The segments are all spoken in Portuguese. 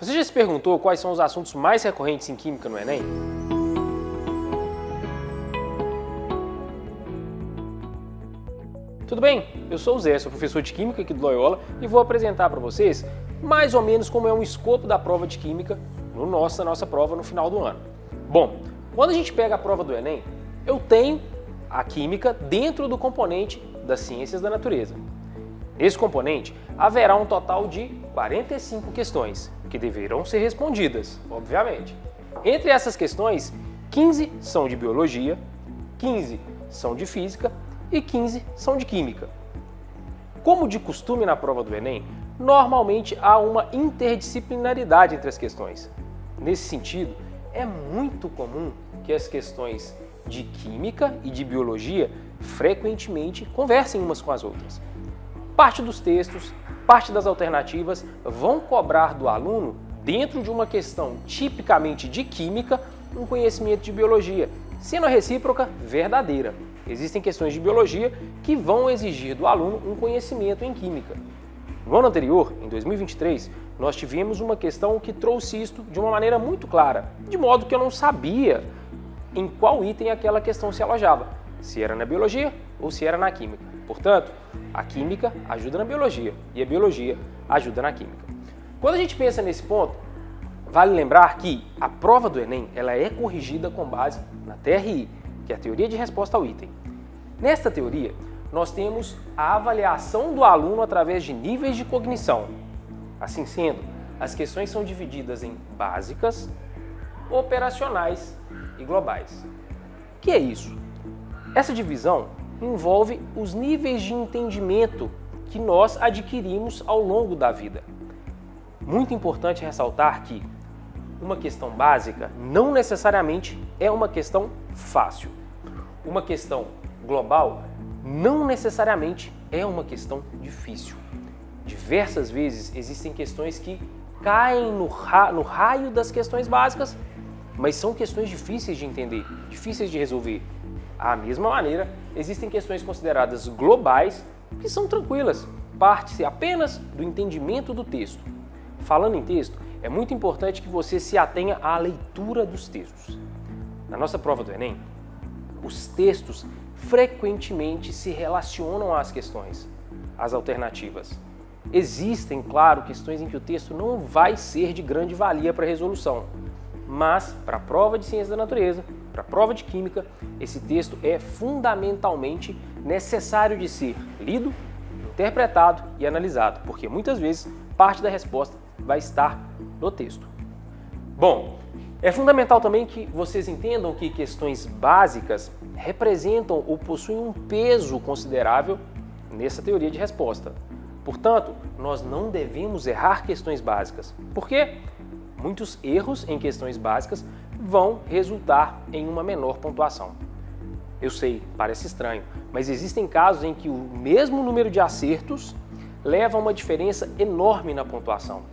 Você já se perguntou quais são os assuntos mais recorrentes em Química no Enem? Tudo bem? Eu sou o Zé, sou professor de Química aqui do Loyola e vou apresentar para vocês mais ou menos como é um escopo da prova de Química na nossa prova no final do ano. Bom, quando a gente pega a prova do Enem, eu tenho a Química dentro do componente das Ciências da Natureza. Nesse componente, haverá um total de 45 questões, que deverão ser respondidas, obviamente. Entre essas questões, 15 são de Biologia, 15 são de Física e 15 são de Química. Como de costume na prova do Enem, normalmente há uma interdisciplinaridade entre as questões. Nesse sentido, é muito comum que as questões de Química e de Biologia frequentemente conversem umas com as outras. Parte dos textos, parte das alternativas vão cobrar do aluno, dentro de uma questão tipicamente de Química, um conhecimento de Biologia, sendo a recíproca verdadeira. Existem questões de Biologia que vão exigir do aluno um conhecimento em Química. No ano anterior, em 2023, nós tivemos uma questão que trouxe isto de uma maneira muito clara, de modo que eu não sabia em qual item aquela questão se alojava, se era na Biologia ou se era na Química. Portanto, a Química ajuda na Biologia e a Biologia ajuda na Química. Quando a gente pensa nesse ponto, vale lembrar que a prova do Enem ela é corrigida com base na TRI, que é a Teoria de Resposta ao Item. Nesta teoria, nós temos a avaliação do aluno através de níveis de cognição. Assim sendo, as questões são divididas em básicas, operacionais e globais. O que é isso? Essa divisão envolve os níveis de entendimento que nós adquirimos ao longo da vida. Muito importante ressaltar que uma questão básica não necessariamente é uma questão fácil. Uma questão global não necessariamente é uma questão difícil. Diversas vezes existem questões que caem no raio das questões básicas, mas são questões difíceis de entender, difíceis de resolver. Da mesma maneira, existem questões consideradas globais que são tranquilas, parte-se apenas do entendimento do texto. Falando em texto, é muito importante que você se atenha à leitura dos textos. Na nossa prova do Enem, os textos frequentemente se relacionam às questões, às alternativas. Existem, claro, questões em que o texto não vai ser de grande valia para a resolução, mas para a prova de Ciências da Natureza, para a prova de Química, esse texto é fundamentalmente necessário de ser lido, interpretado e analisado, porque muitas vezes parte da resposta vai estar no texto. Bom, é fundamental também que vocês entendam que questões básicas representam ou possuem um peso considerável nessa teoria de resposta. Portanto, nós não devemos errar questões básicas. Por quê? Muitos erros em questões básicas vão resultar em uma menor pontuação. Eu sei, parece estranho, mas existem casos em que o mesmo número de acertos leva a uma diferença enorme na pontuação.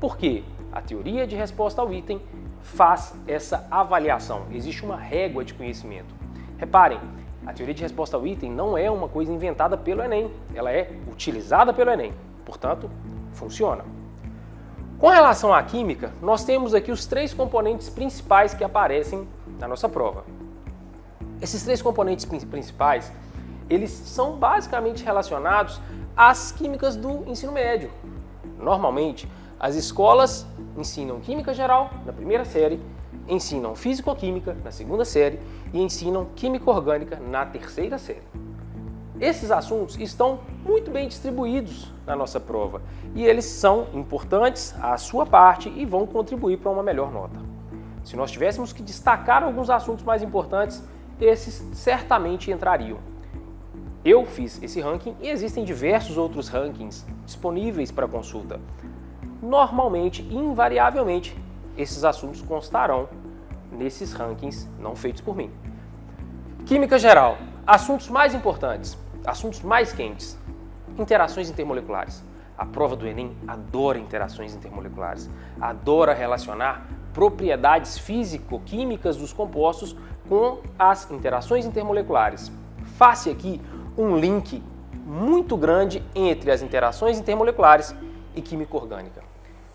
Por quê? A teoria de resposta ao item faz essa avaliação. Existe uma régua de conhecimento. Reparem, a teoria de resposta ao item não é uma coisa inventada pelo Enem, ela é utilizada pelo Enem, portanto, funciona. Com relação à Química, nós temos aqui os 3 componentes principais que aparecem na nossa prova. Esses 3 componentes principais, eles são basicamente relacionados às químicas do ensino médio. Normalmente, as escolas ensinam Química Geral na primeira série, ensinam Físico-Química na segunda série e ensinam Química Orgânica na terceira série. Esses assuntos estão muito bem distribuídos na nossa prova e eles são importantes à sua parte e vão contribuir para uma melhor nota. Se nós tivéssemos que destacar alguns assuntos mais importantes, esses certamente entrariam. Eu fiz esse ranking e existem diversos outros rankings disponíveis para consulta. Normalmente, invariavelmente, esses assuntos constarão nesses rankings não feitos por mim. Química Geral. Assuntos mais importantes, assuntos mais quentes. Interações intermoleculares. A prova do Enem adora interações intermoleculares, adora relacionar propriedades físico-químicas dos compostos com as interações intermoleculares. Faça aqui um link muito grande entre as interações intermoleculares e química orgânica.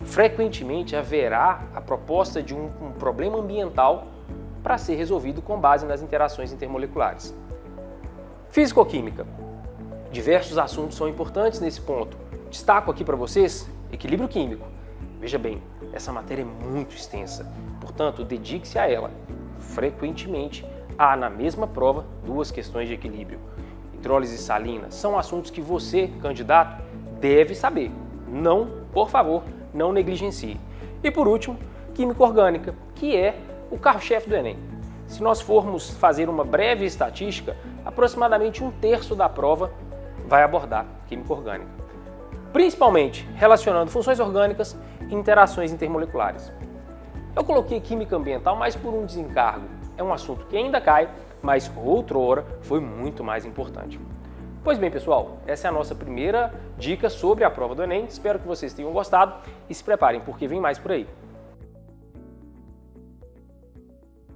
frequentemente haverá a proposta de um problema ambiental para ser resolvido com base nas interações intermoleculares. Físico-química. Diversos assuntos são importantes nesse ponto. Destaco aqui para vocês equilíbrio químico. Veja bem, essa matéria é muito extensa, portanto, dedique-se a ela. Frequentemente, há na mesma prova 2 questões de equilíbrio. Hidrólise salina são assuntos que você, candidato, deve saber. Não, por favor, não negligencie. E por último, química orgânica, que é o carro-chefe do Enem. Se nós formos fazer uma breve estatística, aproximadamente 1/3 da prova vai abordar química orgânica, principalmente relacionando funções orgânicas e interações intermoleculares. Eu coloquei química ambiental mais por um desencargo. É um assunto que ainda cai, mas outrora foi muito mais importante. Pois bem, pessoal, essa é a nossa primeira dica sobre a prova do Enem. Espero que vocês tenham gostado e se preparem, porque vem mais por aí.